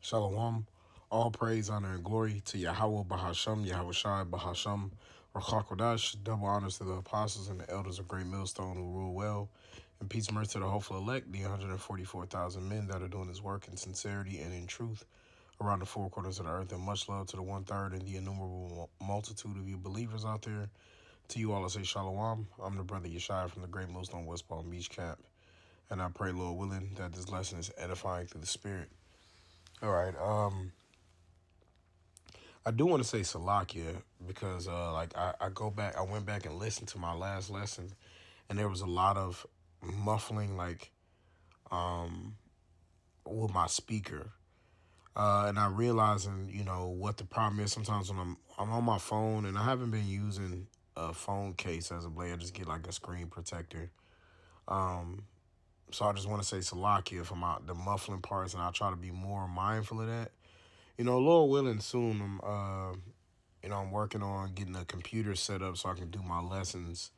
Shalom. All praise, honor, and glory to Yahweh Bahasham, Yahweh Shai Bahasham, Rachakodash. Double honors to the apostles and the elders of Great Millstone who rule well. And peace and mercy to the hopeful elect, the 144,000 men that are doing this work in sincerity and in truth around the four corners of the earth. And much love to the one-third and the innumerable multitude of you believers out there. To you all, I say Shalom. I'm the brother Yeshai from the Great Millstone West Palm Beach Camp. And I pray, Lord willing, that this lesson is edifying through the Spirit. All right. I do want to say Salakia because, I went back and listened to my last lesson, and there was a lot of muffling, with my speaker, and I realizing, what the problem is. Sometimes when I'm on my phone, and I haven't been using a phone case as of late, I just get like a screen protector. So I just want to say Salakia for the muffling parts, and I'll try to be more mindful of that. Lord willing, soon I'm working on getting a computer set up so I can do my lessons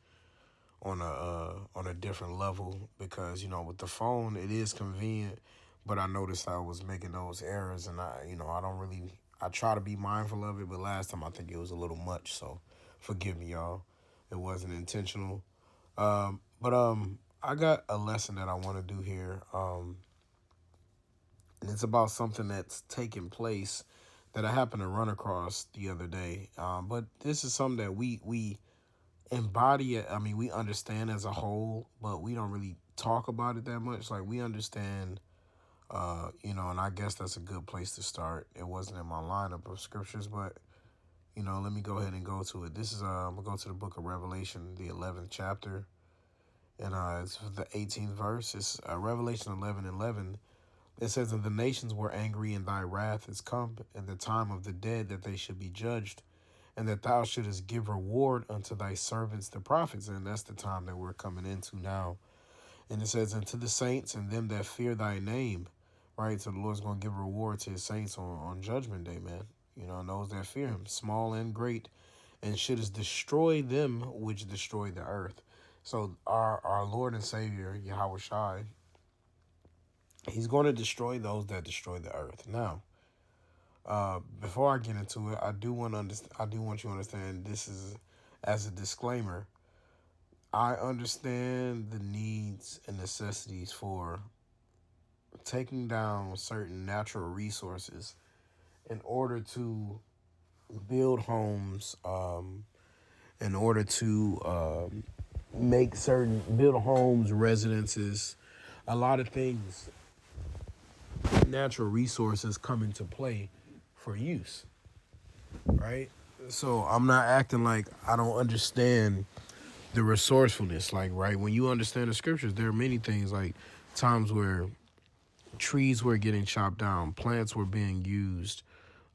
on a different level because with the phone it is convenient, but I noticed I was making those errors, and I don't really, I try to be mindful of it, but last time I think it was a little much, so forgive me, y'all. It wasn't intentional. But I got a lesson that I want to do here. And it's about something that's taking place that I happened to run across the other day. But this is something that we embody it. I mean, we understand as a whole, but we don't really talk about it that much. Like, we understand, and I guess that's a good place to start. It wasn't in my lineup of scriptures, but let me go ahead and go to it. This is I'm gonna go to the book of Revelation, the 11th chapter, and it's the 18th verse. It's Revelation 11:11. It says, "And the nations were angry, and thy wrath is come, and the time of the dead that they should be judged, and that thou shouldest give reward unto thy servants the prophets." And that's the time that we're coming into now. And it says, "And to the saints and them that fear thy name," right? So the Lord's going to give reward to his saints on judgment day, man. And those that fear him, small and great, and shouldest destroy them which destroy the earth. So our Lord and Savior, Yahweh Shai, he's going to destroy those that destroy the earth. Now, before I get into it, I do want you to understand. This is as a disclaimer. I understand the needs and necessities for taking down certain natural resources in order to build homes, in order to build homes, residences, a lot of things. Natural resources come into play for use, right? So I'm not acting like I don't understand the resourcefulness. Like, right, when you understand the scriptures, there are many things, like times where trees were getting chopped down, plants were being used.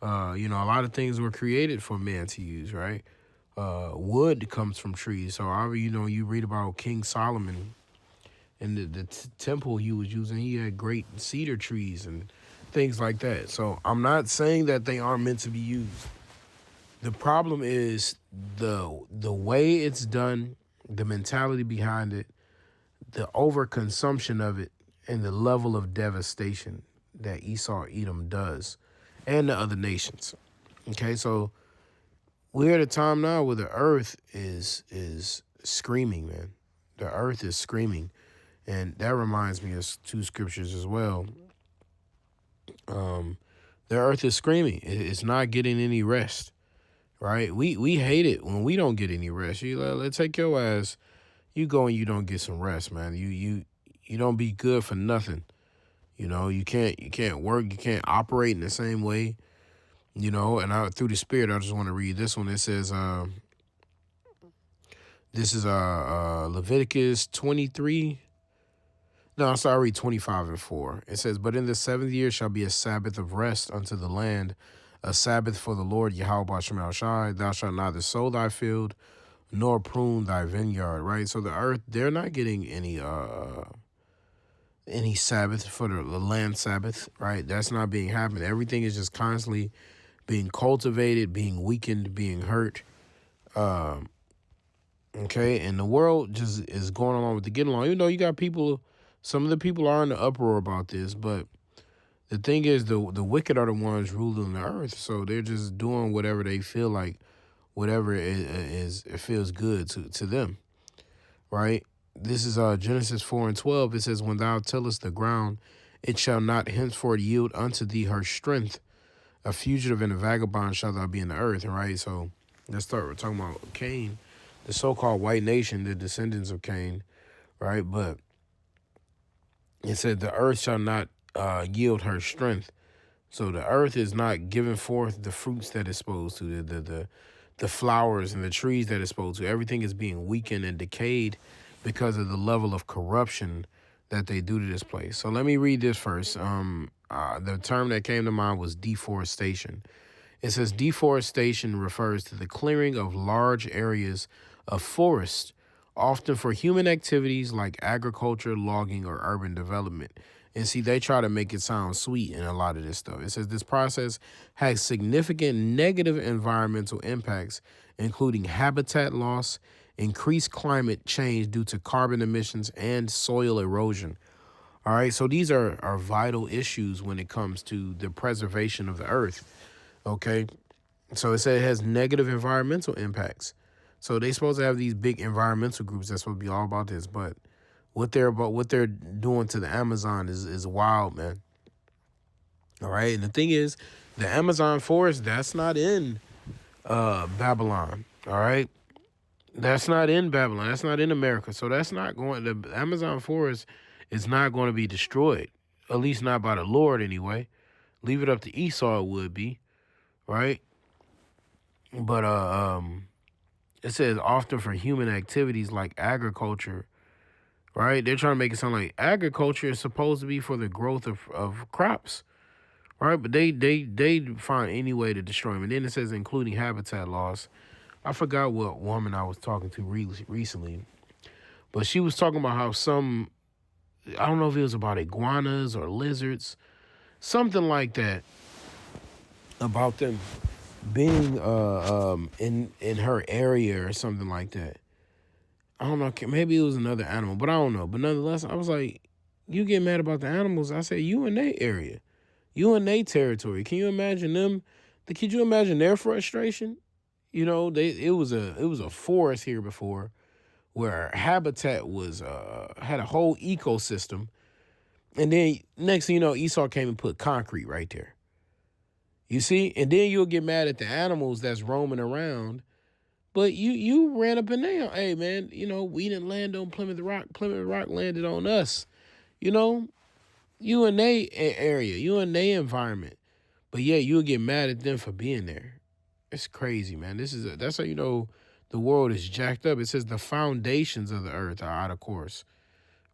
A lot of things were created for man to use, right? Wood comes from trees. So you read about King Solomon and the temple he was using. He had great cedar trees and things like that. So I'm not saying that they aren't meant to be used. The problem is the way it's done, the mentality behind it, the overconsumption of it, and the level of devastation that Esau Edom does, and the other nations. Okay, so we're at a time now where the earth is screaming, man. The earth is screaming. And that reminds me of two scriptures as well. The earth is screaming. It's not getting any rest, right? We hate it when we don't get any rest. Let's take your ass. You go and you don't get some rest, man. You don't be good for nothing. You can't work. You can't operate in the same way. And through the Spirit, I just want to read this one. It says, this is Leviticus 23. No, I'm sorry, 25:4. It says, "But in the 7th year shall be a Sabbath of rest unto the land, a Sabbath for the Lord Yahweh Shemel Shai. Thou shalt neither sow thy field nor prune thy vineyard." Right. So the earth, they're not getting any Sabbath for the land Sabbath. Right. That's not being happening. Everything is just constantly being cultivated, being weakened, being hurt. Okay. And the world just is going along with the get along. You got people. Some of the people are in the uproar about this, but The thing is, the wicked are the ones ruling the earth, so they're just doing whatever they feel like, whatever it feels good to them, right? This is Genesis 4:12. It says, "When thou tillest the ground, it shall not henceforth yield unto thee her strength. A fugitive and a vagabond shall thou be in the earth." Right. So let's start. We're talking about Cain, the so-called white nation, the descendants of Cain, right? But it said the earth shall not yield her strength. So the earth is not giving forth the fruits that it's supposed to, the flowers and the trees that it's supposed to. Everything is being weakened and decayed because of the level of corruption that they do to this place. So let me read this first. The term that came to mind was deforestation. It says deforestation refers to the clearing of large areas of forest, often for human activities like agriculture, logging, or urban development. And see, they try to make it sound sweet in a lot of this stuff. It says this process has significant negative environmental impacts, including habitat loss, increased climate change due to carbon emissions, and soil erosion. All right, so these are vital issues when it comes to the preservation of the earth. Okay, so it said it has negative environmental impacts. So they supposed to have these big environmental groups that's supposed to be all about this, but what they're doing to the Amazon is wild, man. All right, and the thing is, the Amazon forest, that's not in Babylon. All right, that's not in Babylon. That's not in America. So that's not going. The Amazon forest is not going to be destroyed, at least not by the Lord anyway. Leave it up to Esau, it would be, right? But it says often for human activities like agriculture, right? They're trying to make it sound like agriculture is supposed to be for the growth of crops, right? But they find any way to destroy them. And then it says including habitat loss. I forgot what woman I was talking to recently, but she was talking about how I don't know if it was about iguanas or lizards, something like that, about them being in her area or something like that. I don't know. Maybe it was another animal, but I don't know. But nonetheless, I was like, you get mad about the animals. I said, you in their area. You in their territory. Can you imagine them? Could you imagine their frustration? You know, it was a forest here before where habitat was had a whole ecosystem. And then next thing you know, Esau came and put concrete right there. You see? And then you'll get mad at the animals that's roaming around. But you ran up in there. Hey, man, you know, we didn't land on Plymouth Rock. Plymouth Rock landed on us. You know, you in their area. You in their environment. But yeah, you'll get mad at them for being there. It's crazy, man. That's how you know the world is jacked up. It says the foundations of the earth are out of course,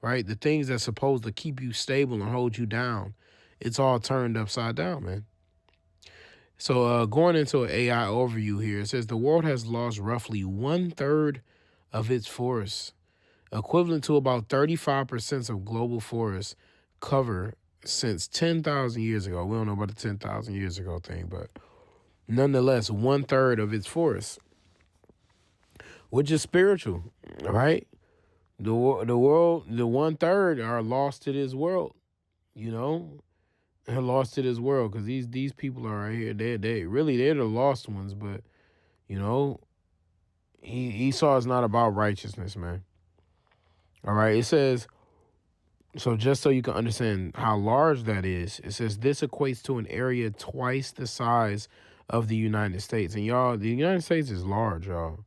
right? The things that's supposed to keep you stable and hold you down, it's all turned upside down, man. So going into an AI overview here, it says the world has lost roughly 1/3 of its forests, equivalent to about 35% of global forest cover since 10,000 years ago. We don't know about the 10,000 years ago thing, but nonetheless, 1/3 of its forests, which is spiritual, right? The world, the 1/3 are lost to this world, you know, and lost to this world because these people are right here. They're the lost ones, but you know, Esau is not about righteousness, man. All right, it says. So just so you can understand how large that is, it says this equates to an area twice the size of the United States. And y'all, the United States is large, y'all.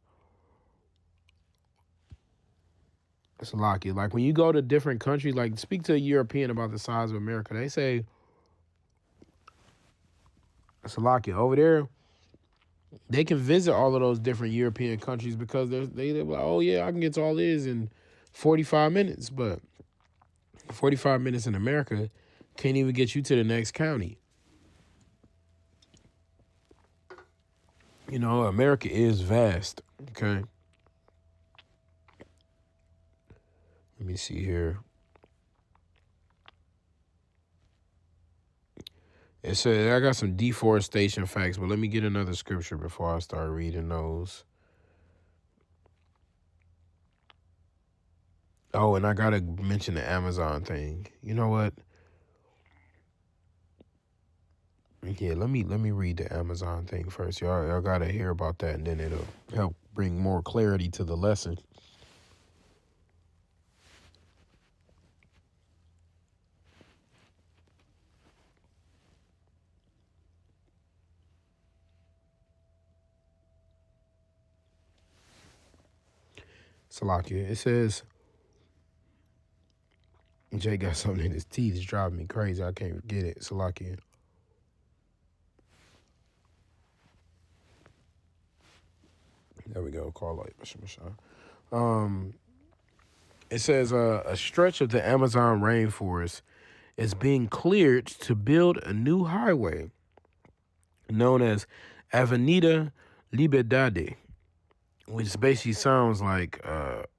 It's a lot. Like when you go to different countries, like speak to a European about the size of America, they say it's a lot. Over there, they can visit all of those different European countries because they're like, oh yeah, I can get to all this in 45 minutes. But 45 minutes in America can't even get you to the next county. You know, America is vast. Okay. Let me see here. It said I got some deforestation facts, but let me get another scripture before I start reading those. Oh, and I gotta mention the Amazon thing. You know what? Yeah, let me read the Amazon thing first. Y'all gotta hear about that, and then it'll help bring more clarity to the lesson. Salakia. It says Jay got something in his teeth. It's driving me crazy. I can't get it. Salakia. There we go. Call light. Um, it says a stretch of the Amazon rainforest is being cleared to build a new highway known as Avenida Liberdade, which basically sounds like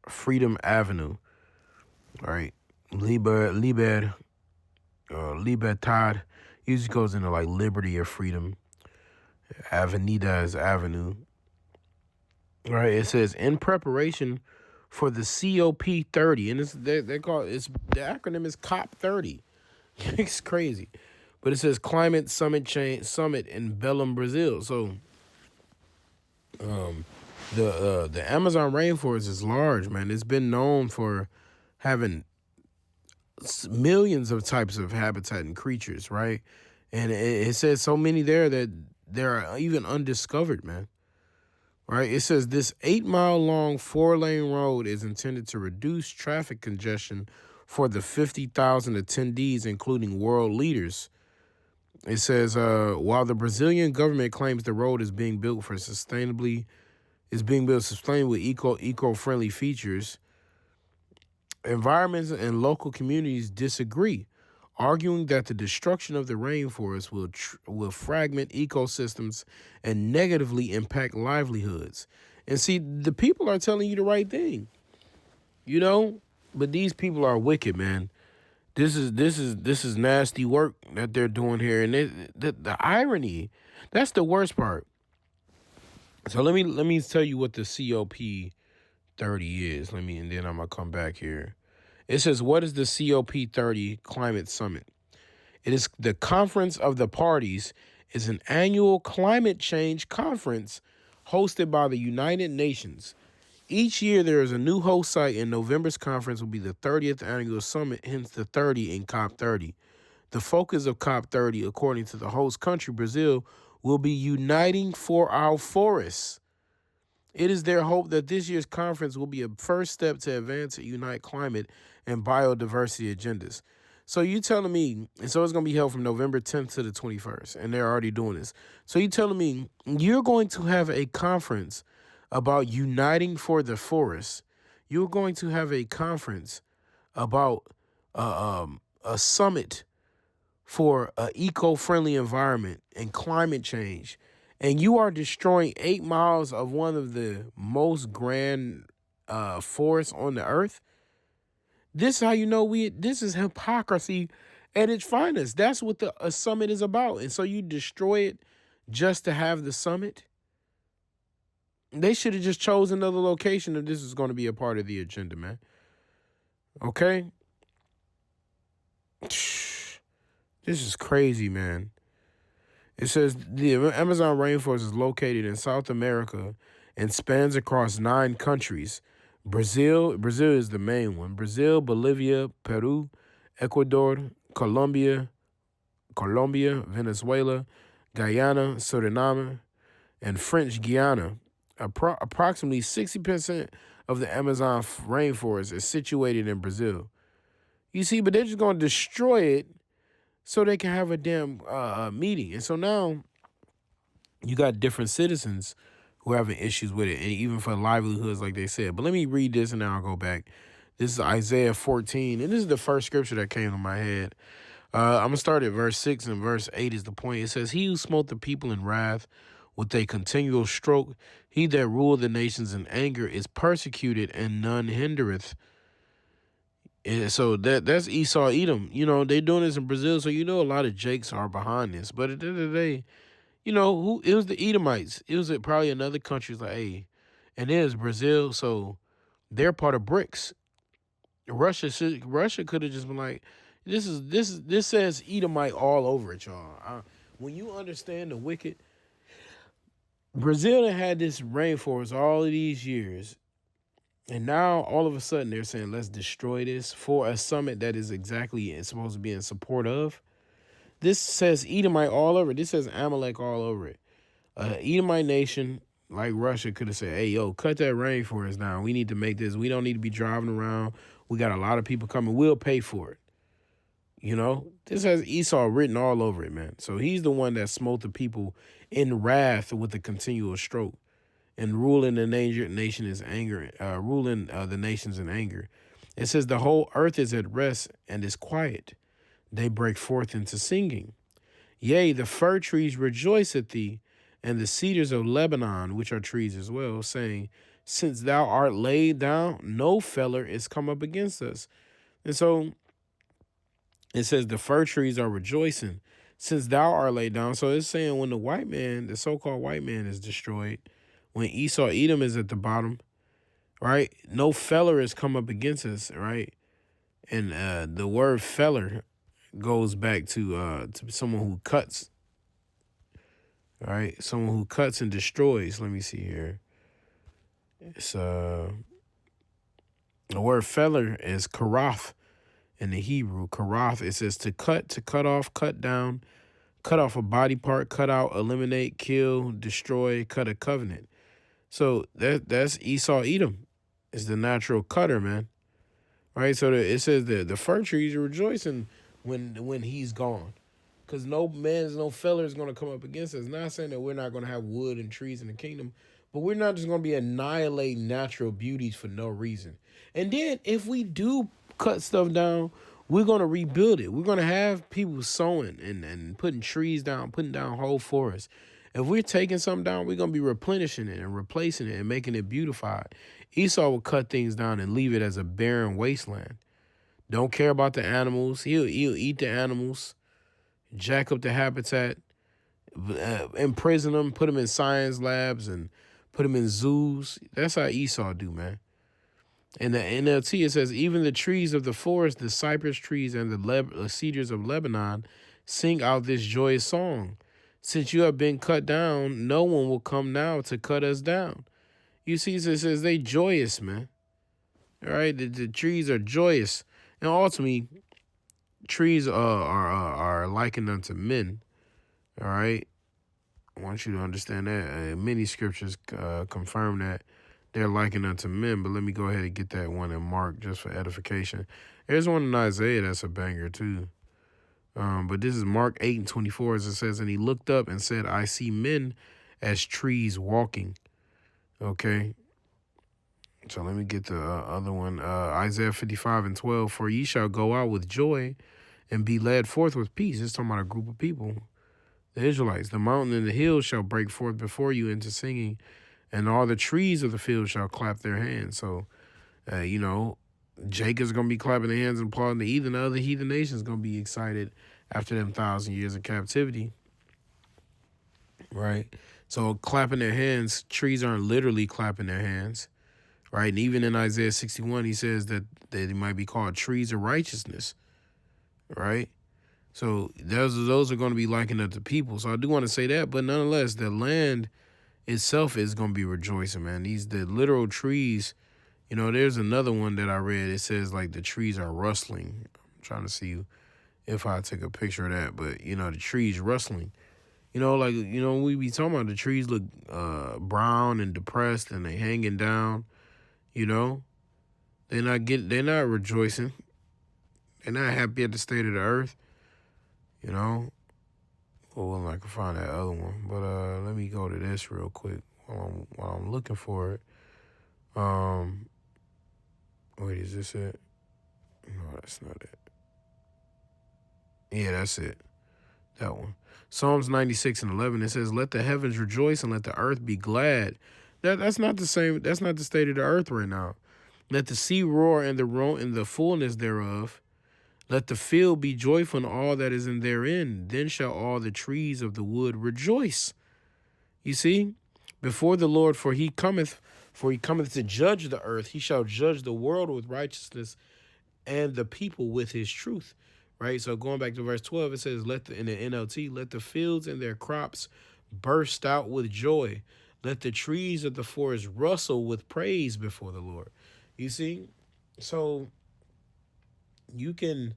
Freedom Avenue, right? Libertad usually goes into like liberty or freedom. Avenida is avenue. All right, it says in preparation for the COP30, and they call it's the acronym is COP30. It's crazy, but it says Climate Summit in Belém, Brazil. So, the Amazon rainforest is large, man. It's been known for having millions of types of habitat and creatures, right? And it says so many there that there are even undiscovered, man. Right? It says this 8-mile long 4-lane road is intended to reduce traffic congestion for the 50,000 attendees, including world leaders. It says while the Brazilian government claims the road is being built sustainably with eco-friendly features, environments and local communities disagree, arguing that the destruction of the rainforest will fragment ecosystems and negatively impact livelihoods. And see, the people are telling you the right thing, but these people are wicked, man. This is nasty work that they're doing here, and the irony, that's the worst part. So let me tell you what the COP30 is. And then I'm gonna come back here. It says, what is the COP30 Climate Summit? It is the Conference of the Parties, is an annual climate change conference hosted by the United Nations. Each year there is a new host site, and November's conference will be the 30th annual summit, hence the 30 in COP30. The focus of COP30, according to the host country, Brazil, will be uniting for our forests. It is their hope that this year's conference will be a first step to advance and unite climate and biodiversity agendas. So you telling me, and so it's going to be held from November 10th to the 21st, and they're already doing this. So you telling me you're going to have a conference about uniting for the forest. You're going to have a conference about a summit for an eco-friendly environment and climate change, and you are destroying 8 miles of one of the most grand forests on the earth. This is how you know this is hypocrisy at its finest. That's what a summit is about. And so you destroy it just to have the summit. They should have just chosen another location if this is going to be a part of the agenda, man. Okay? This is crazy, man. It says the Amazon rainforest is located in South America and spans across 9 countries. Brazil is the main one. Brazil, Bolivia, Peru, Ecuador, Colombia, Venezuela, Guyana, Suriname, and French Guiana. Approximately 60% of the Amazon rainforest is situated in Brazil. You see, but they're just going to destroy it so they can have a damn meeting. And so now you got different citizens who are having issues with it, and even for livelihoods, like they said. But let me read this, and then I'll go back. This is Isaiah 14, and this is the first scripture that came to my head. I'm going to start at verse 6, and verse 8 is the point. It says, he who smote the people in wrath with a continual stroke, he that ruled the nations in anger is persecuted, and none hindereth. And so that's Esau Edom. They're doing this in Brazil, so a lot of Jakes are behind this. But at the end of the day, who it was the Edomites. It was probably another country's like, hey, and there's Brazil, so they're part of BRICS. Russia could have just been like, this says Edomite all over it, y'all. When you understand the wicked, Brazil had this rainforest all of these years, and now all of a sudden they're saying let's destroy this for a summit that is exactly supposed to be in support of. This says Edomite all over it. This says Amalek all over it. Edomite nation, like Russia, could have said, hey, yo, cut that rainforest down. We need to make this. We don't need to be driving around. We got a lot of people coming. We'll pay for it. You know, this has Esau written all over it, man. So he's the one that smote the people in wrath with a continual stroke and ruling the nation is anger, ruling the nations in anger. It says the whole earth is at rest and is quiet. They break forth into singing. Yea, the fir trees rejoice at thee, and the cedars of Lebanon, which are trees as well, saying, since thou art laid down, no feller is come up against us. And so it says the fir trees are rejoicing since thou art laid down. So it's saying when the white man, the so-called white man, is destroyed, when Esau, Edom is at the bottom, right? No feller has come up against us, right? And the word feller goes back to someone who cuts, right? Someone who cuts and destroys. Let me see here. It's the word feller is karath in the Hebrew. Karath, it says to cut off, cut down, cut off a body part, cut out, eliminate, kill, destroy, cut a covenant. So that's Esau, Edom. It's the natural cutter, man. Right? So it says that the fir trees are rejoicing when he's gone. Because no feller is going to come up against us. Not saying that we're not going to have wood and trees in the kingdom, but we're not just going to be annihilating natural beauties for no reason. And then if we do cut stuff down, we're going to rebuild it. We're going to have people sowing and putting trees down, putting down whole forests. If we're taking something down, we're going to be replenishing it and replacing it and making it beautified. Esau will cut things down and leave it as a barren wasteland. Don't care about the animals. He'll eat the animals, jack up the habitat, imprison them, put them in science labs and put them in zoos. That's how Esau do, man. In the NLT, it says, even the trees of the forest, the cypress trees and the cedars of Lebanon sing out this joyous song. Since you have been cut down, no one will come now to cut us down. You see, it says they joyous, man. All right, the trees are joyous. And ultimately, trees are likened unto men. All right, I want you to understand that. Many scriptures confirm that they're likened unto men. But let me go ahead and get that one in Mark just for edification. There's one in Isaiah that's a banger too. But this is Mark 8:24, as it says, and he looked up and said, I see men as trees walking. Okay. So let me get the other one. Isaiah 55:12, for ye shall go out with joy and be led forth with peace. It's talking about a group of people. The Israelites, the mountain and the hills shall break forth before you into singing, and all the trees of the field shall clap their hands. So, Jacob's going to be clapping their hands and applauding the heathen. The other heathen nations going to be excited after them 1,000 years of captivity. Right? So clapping their hands, trees aren't literally clapping their hands. Right? And even in Isaiah 61, he says that they might be called trees of righteousness. Right? So those are going to be likened unto people. So I do want to say that. But nonetheless, the land itself is going to be rejoicing, man. The literal trees. There's another one that I read. It says like the trees are rustling. I'm trying to see if I take a picture of that. But, the trees rustling. We be talking about the trees look brown and depressed and they hanging down. They're not rejoicing. They're not happy at the state of the earth. Well, I can find that other one. But let me go to this real quick while I'm looking for it. Wait, is this it? No, that's not it. Yeah, that's it. That one. Psalms 96:11. It says, let the heavens rejoice and let the earth be glad. That's not the same. That's not the state of the earth right now. Let the sea roar and the fullness thereof. Let the field be joyful and all that is in therein. Then shall all the trees of the wood rejoice. You see, before the Lord, for he cometh to judge the earth. He shall judge the world with righteousness and the people with his truth. right? So going back to verse 12, it says, in the NLT, let the fields and their crops burst out with joy. Let the trees of the forest rustle with praise before the Lord. You see? So you can,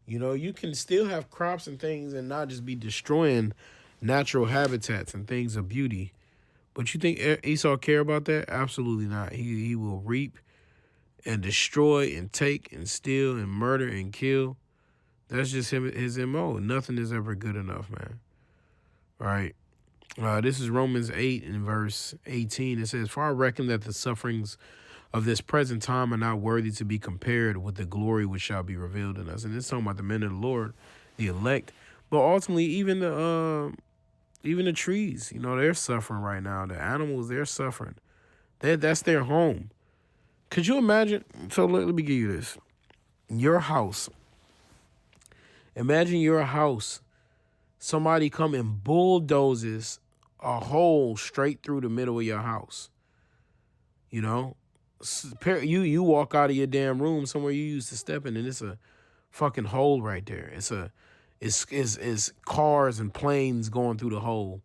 you can still have crops and things and not just be destroying natural habitats and things of beauty. But you think Esau care about that? Absolutely not. He will reap and destroy and take and steal and murder and kill. That's just his MO. Nothing is ever good enough, man. All right. This is Romans 8 and verse 18. It says, for I reckon that the sufferings of this present time are not worthy to be compared with the glory which shall be revealed in us. And it's talking about the men of the Lord, the elect. But ultimately, even the trees, they're suffering right now. The animals, they're suffering. That's their home. Could you imagine? So let me give you this. Your house. Imagine your house. Somebody come and bulldozes a hole straight through the middle of your house. You walk out of your damn room somewhere you used to step in, and it's a fucking hole right there. It's cars and planes going through the hole.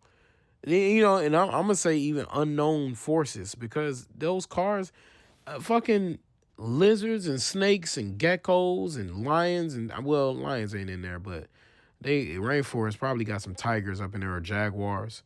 And I'm gonna say even unknown forces, because those cars, fucking lizards and snakes and geckos and lions, and well, lions ain't in there, but rainforest probably got some tigers up in there, or jaguars,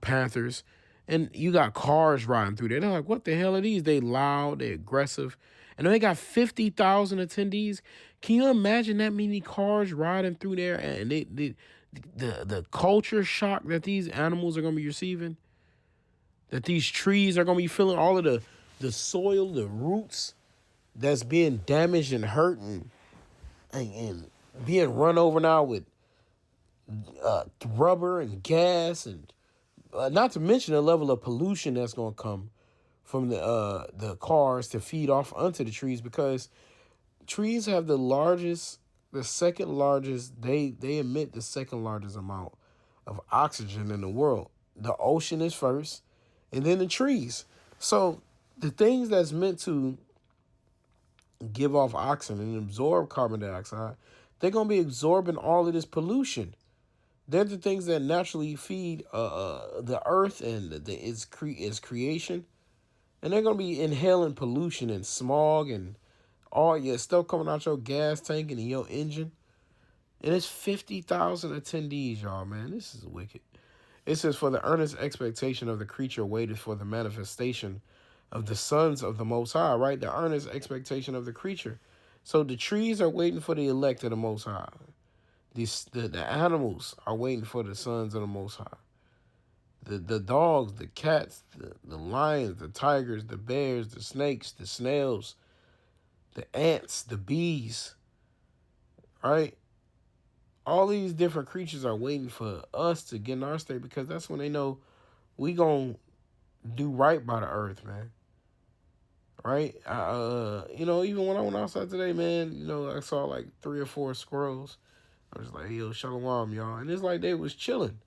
panthers. And you got cars riding through there. They're like, what the hell are these? They loud, they aggressive. And they got 50,000 attendees. Can you imagine that many cars riding through there? And the culture shock that these animals are going to be receiving? That these trees are going to be feeling all of the soil, the roots that's being damaged and hurt and being run over now with rubber and gas, and not to mention the level of pollution that's going to come from the cars to feed off onto the trees, because trees have the second largest, they emit the second largest amount of oxygen in the world. The ocean is first, and then the trees. So the things that's meant to give off oxygen and absorb carbon dioxide, they're going to be absorbing all of this pollution. They're the things that naturally feed the earth and its creation. And they're going to be inhaling pollution and smog and all your stuff coming out your gas tank and in your engine. And it's 50,000 attendees, y'all, man. This is wicked. It says, for the earnest expectation of the creature waited for the manifestation of the sons of the Most High, right? The earnest expectation of the creature. So the trees are waiting for the elect of the Most High. The animals are waiting for the sons of the Most High. The dogs, the cats, the lions, the tigers, the bears, the snakes, the snails, the ants, the bees, right? All these different creatures are waiting for us to get in our state, because that's when they know we gonna do right by the earth, man. Right? Even when I went outside today, man, I saw like 3 or 4 squirrels. I was like, yo, shalom, y'all. And it's like they was chilling.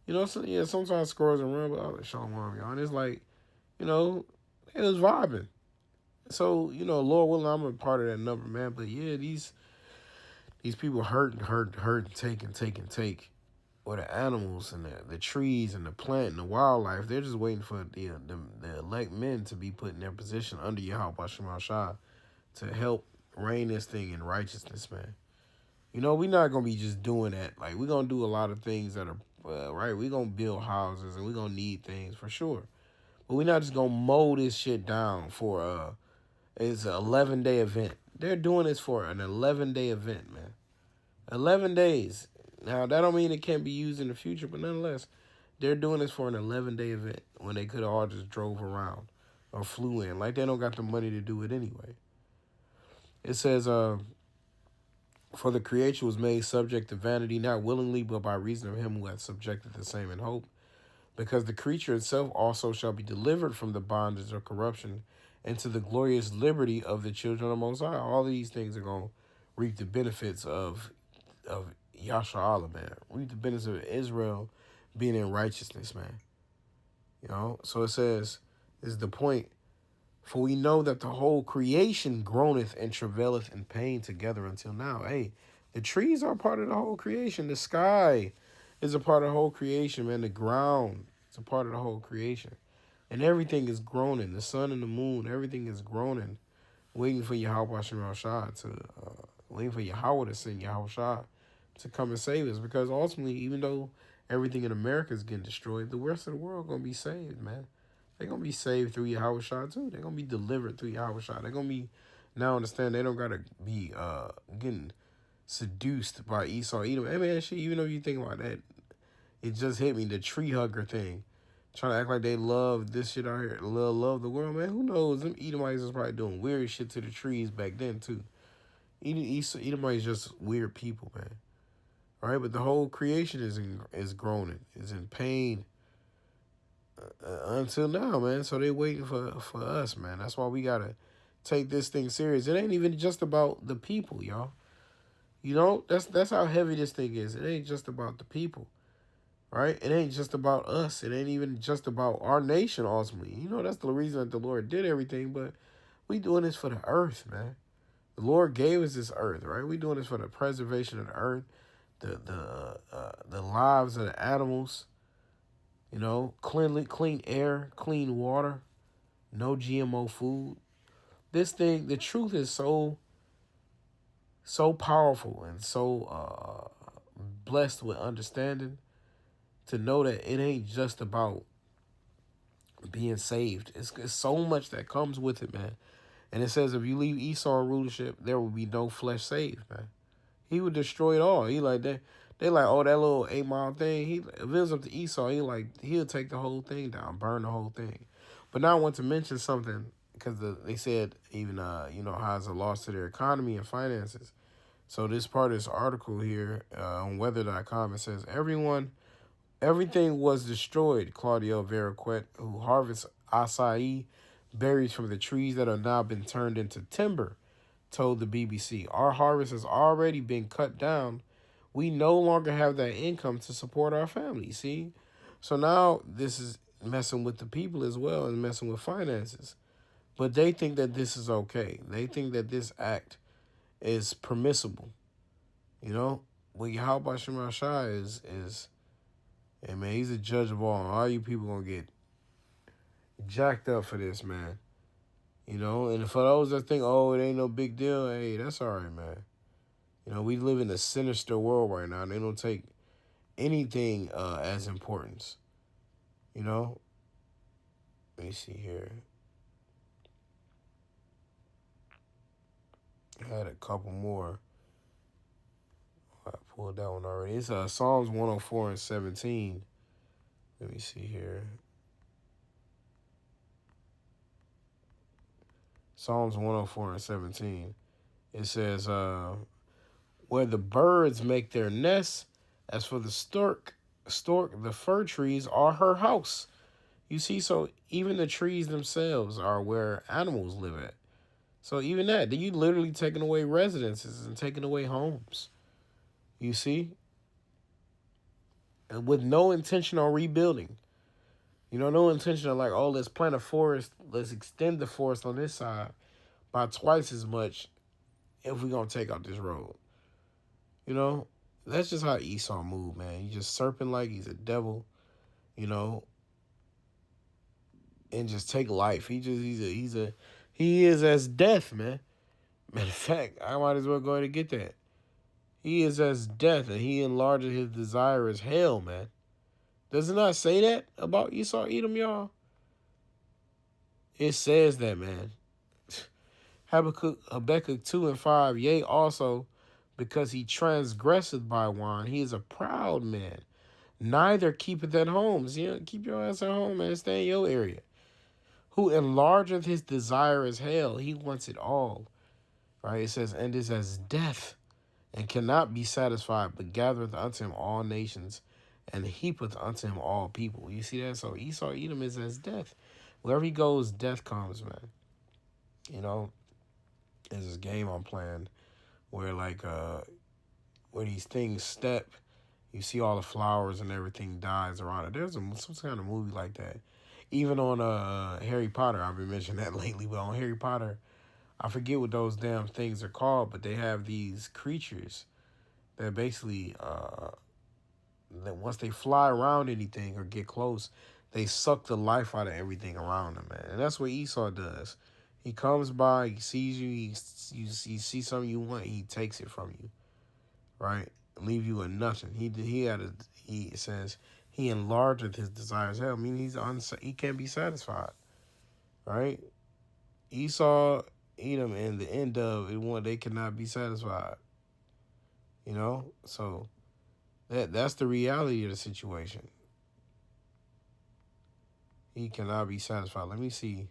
Sometimes squirrels are run, but I was like, shalom, y'all. And it's like, they was vibing. So, Lord willing, I'm a part of that number, man. But yeah, these people hurt, take. Or the animals and the trees and the plant and the wildlife, they're just waiting for the elect men to be put in their position under Yahweh Shema Shah to help reign this thing in righteousness, man. We're not going to be just doing that. Like, we're going to do a lot of things that are, right? We're going to build houses and we're going to need things for sure. But we're not just going to mow this shit down for, it's an 11-day event. They're doing this for an 11-day event, man. 11 days. Now, that don't mean it can't be used in the future, but nonetheless, they're doing this for an 11-day event when they could have all just drove around or flew in. Like, they don't got the money to do it anyway. It says, for the creation was made subject to vanity, not willingly, but by reason of him who hath subjected the same in hope. Because the creature itself also shall be delivered from the bondage of corruption into the glorious liberty of the children of the Most High. All these things are going to reap the benefits of Yasha Allah, man. Reap the benefits of Israel being in righteousness, man. So it says, this is the point. For we know that the whole creation groaneth and travaileth in pain together until now. Hey, The trees are part of the whole creation. The sky is a part of the whole creation, man. The ground is a part of the whole creation. And everything is groaning. The sun and the moon, everything is groaning, waiting for Yahweh Shema Shah to, waiting for Yahweh to send Yahweh Shah to come and save us. Because ultimately, even though everything in America is getting destroyed, the rest of the world gonna be saved, man. They're gonna be saved through Yahweh Shah too. They're gonna be delivered through Yahweh Shah. They're gonna be now understand they don't gotta be getting seduced by Esau Edom. Hey man, shit, even though you think about that, it just hit me, the tree hugger thing. Trying to act like they love this shit out here, love the world, man. Who knows? Them Edomites was probably doing weird shit to the trees back then too. Edomites just weird people, man. All right, but the whole creation is groaning, is in pain until now, man. So they waiting for us, man. That's why we gotta take this thing serious. It ain't even just about the people, y'all. You know, that's how heavy this thing is. It ain't just about the people, right? It ain't just about us. It ain't even just about our nation, ultimately. You know, that's the reason that the Lord did everything, but we doing this for the earth, man. The Lord gave us this earth, right? We doing this for the preservation of the earth, the lives of the animals, you know, clean air, clean water, no GMO food. This thing, the truth is so powerful and so blessed with understanding to know that it ain't just about being saved. It's so much that comes with it, man. And it says if you leave Esau in rulership, there will be no flesh saved, man. He would destroy it all. He like that. They like, oh, that little 8 mile thing. If it was up to Esau, he'll take the whole thing down, burn the whole thing. But now I want to mention something because they said even how it's a loss to their economy and finances. So this part of this article here on weather.com, it says everything was destroyed. Claudio Verrequet, who harvests acai berries from the trees that have now been turned into timber, told the BBC, our harvest has already been cut down. We no longer have that income to support our family. See? So now this is messing with the people as well and messing with finances. But they think that this is okay. They think that this act is permissible. You know? Well, Yahweh Shema Shai is and man, he's a judge of all. All you people gonna get jacked up for this, man. You know, and for those that think, oh, it ain't no big deal, hey, that's all right, man. You know, we live in a sinister world right now, and they don't take anything as importance. You know? Let me see here. I had a couple more. I pulled that one already. It's Psalms 104 and 17. Let me see here. Psalms 104 and 17. It says, where the birds make their nests, as for the stork, the fir trees are her house. You see, so even the trees themselves are where animals live at. So even that, you literally taking away residences and taking away homes. You see? And with no intention on rebuilding. You know, no intention of like, oh, let's plant a forest, let's extend the forest on this side by twice as much if we're going to take out this road. You know? That's just how Esau moved, man. He's just serpent like, he's a devil, you know, and just take life. He is as death, man. Matter of fact, I might as well go ahead and get that. He is as death, and he enlarges his desire as hell, man. Does it not say that about Esau Edom, y'all? It says that, man. Habakkuk 2 and 5, yea, also, because he transgresseth by wine, he is a proud man. Neither keepeth at home. See, keep your ass at home, man. Stay in your area. Who enlargeth his desire as hell. He wants it all. Right? It says, and is as death, and cannot be satisfied, but gathereth unto him all nations, and heapeth unto him all people. You see that? So Esau Edom is as death. Wherever he goes, death comes, man. You know, there's this game I'm playing where where these things step, you see all the flowers and everything dies around it. There's some kind of movie like that. Even on Harry Potter, I've been mentioning that lately, but on Harry Potter, I forget what those damn things are called, but they have these creatures that basically that once they fly around anything or get close, they suck the life out of everything around them, man. And that's what Esau does. He comes by, he sees you, he sees something you want, he takes it from you, right? Leave you with nothing. He says he enlargeth his desires. Hell, I mean he can't be satisfied, right? Esau, Edom, and the end of it, one they cannot be satisfied. You know, so that's the reality of the situation. He cannot be satisfied. Let me see.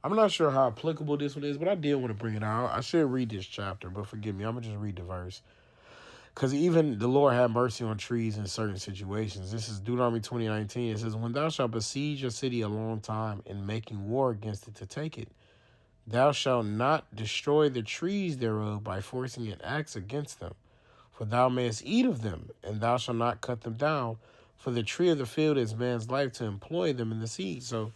I'm not sure how applicable this one is, but I did want to bring it out. I should read this chapter, but forgive me. I'm gonna just read the verse. Because even the Lord had mercy on trees in certain situations. This is Deuteronomy 20:19. It says, when thou shalt besiege a city a long time in making war against it to take it, thou shalt not destroy the trees thereof by forcing an axe against them. For thou mayest eat of them, and thou shalt not cut them down. For the tree of the field is man's life to employ them in the seed. So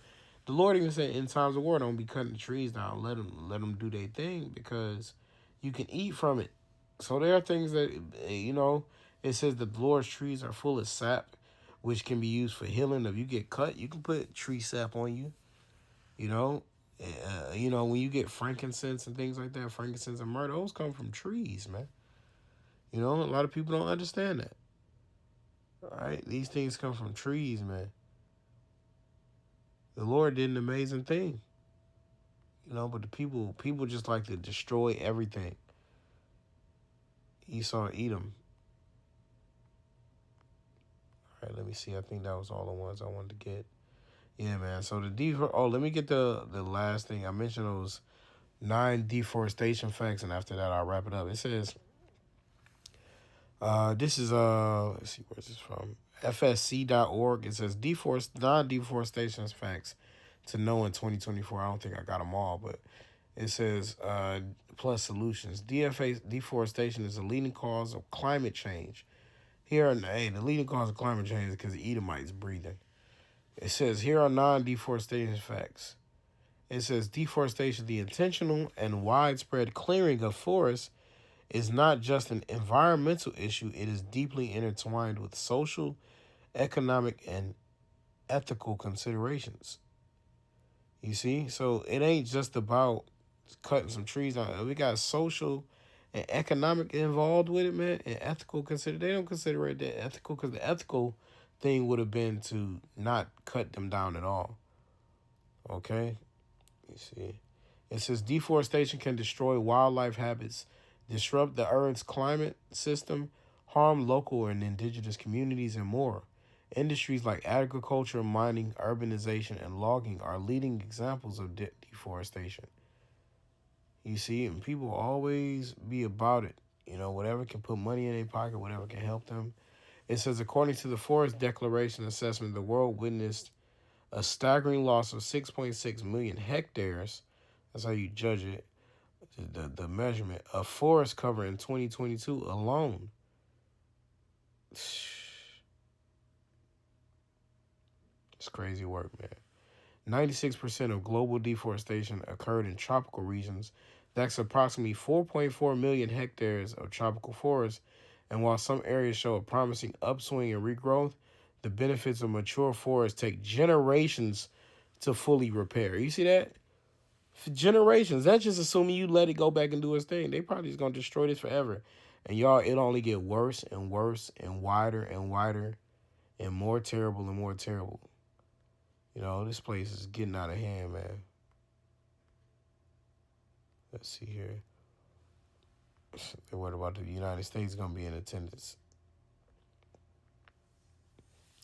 the Lord even said in times of war, don't be cutting the trees down. Let them do their thing because you can eat from it. So there are things that, it says the Lord's trees are full of sap, which can be used for healing. If you get cut, you can put tree sap on you, you know. When you get frankincense and things like that, frankincense and myrrh, those come from trees, man. A lot of people don't understand that. All right, these things come from trees, man. The Lord did an amazing thing, but the people just like to destroy everything. Esau, Edom. All right, let me see. I think that was all the ones I wanted to get. Yeah, man. So let me get the last thing. I mentioned those 9 deforestation facts, and after that, I'll wrap it up. It says, this is let's see, where's this from? FSC.org. It says non-deforestation facts to know in 2024. I don't think I got them all, but it says plus solutions. Deforestation is a leading cause of climate change. The leading cause of climate change is because the Edomites breathing. It says here are non-deforestation facts. It says deforestation, the intentional and widespread clearing of forests, is not just an environmental issue. It is deeply intertwined with social, economic, and ethical considerations. You see? So it ain't just about cutting some trees down. We got social and economic involved with it, man, and ethical consider. They don't consider it that ethical because the ethical thing would have been to not cut them down at all. Okay? You see? It says deforestation can destroy wildlife habits, disrupt the Earth's climate system, harm local and indigenous communities, and more. Industries like agriculture, mining, urbanization, and logging are leading examples of deforestation. You see, and people always be about it. Whatever can put money in their pocket, whatever can help them. It says, according to the Forest Declaration Assessment, the world witnessed a staggering loss of 6.6 million hectares. That's how you judge it. The measurement of forest cover in 2022 alone. It's crazy work, man. 96% of global deforestation occurred in tropical regions. That's approximately 4.4 million hectares of tropical forest. And while some areas show a promising upswing in regrowth, the benefits of mature forests take generations to fully repair. You see that? For generations. That's just assuming you let it go back and do its thing. They probably just gonna destroy this forever. And y'all, it'll only get worse and worse and wider and more terrible and more terrible. This place is getting out of hand, man. Let's see here. They're worried about the United States going to be in attendance.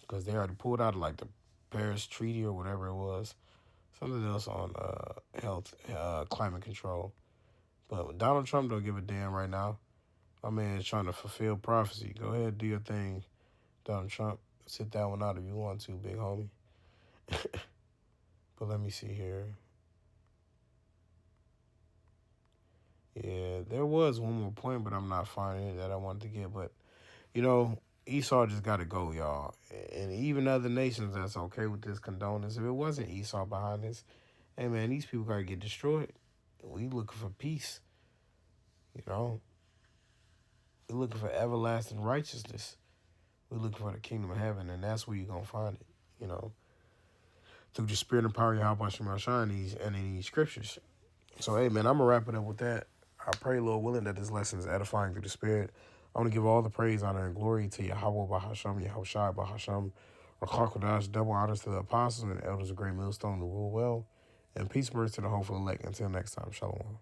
Because they already pulled out of like the Paris Treaty or whatever it was. Something else on health, climate control. But Donald Trump don't give a damn right now. My man is trying to fulfill prophecy. Go ahead, do your thing, Donald Trump. Sit that one out if you want to, big homie. But let me see here. Yeah, there was one more point, but I'm not finding it that I wanted to get. But, Esau just got to go, y'all. And even other nations that's okay with this condone this. If it wasn't Esau behind this, hey, man, these people got to get destroyed. We looking for peace, you know. We looking for everlasting righteousness. We looking for the kingdom of heaven, and that's where you're gonna find it, you know, through the spirit and power of Yahweh Shema Shai and in these scriptures. So hey man, I'm gonna wrap it up with that. I pray, Lord willing, that this lesson is edifying through the spirit. I want to give all the praise, honor, and glory to Yahweh Bahasham, Yahushai Bahasham, Rakakwadash, double honors to the apostles and the elders of Great Millstone to rule well. And peace, mercy to the hopeful elect. Until next time, Shalom.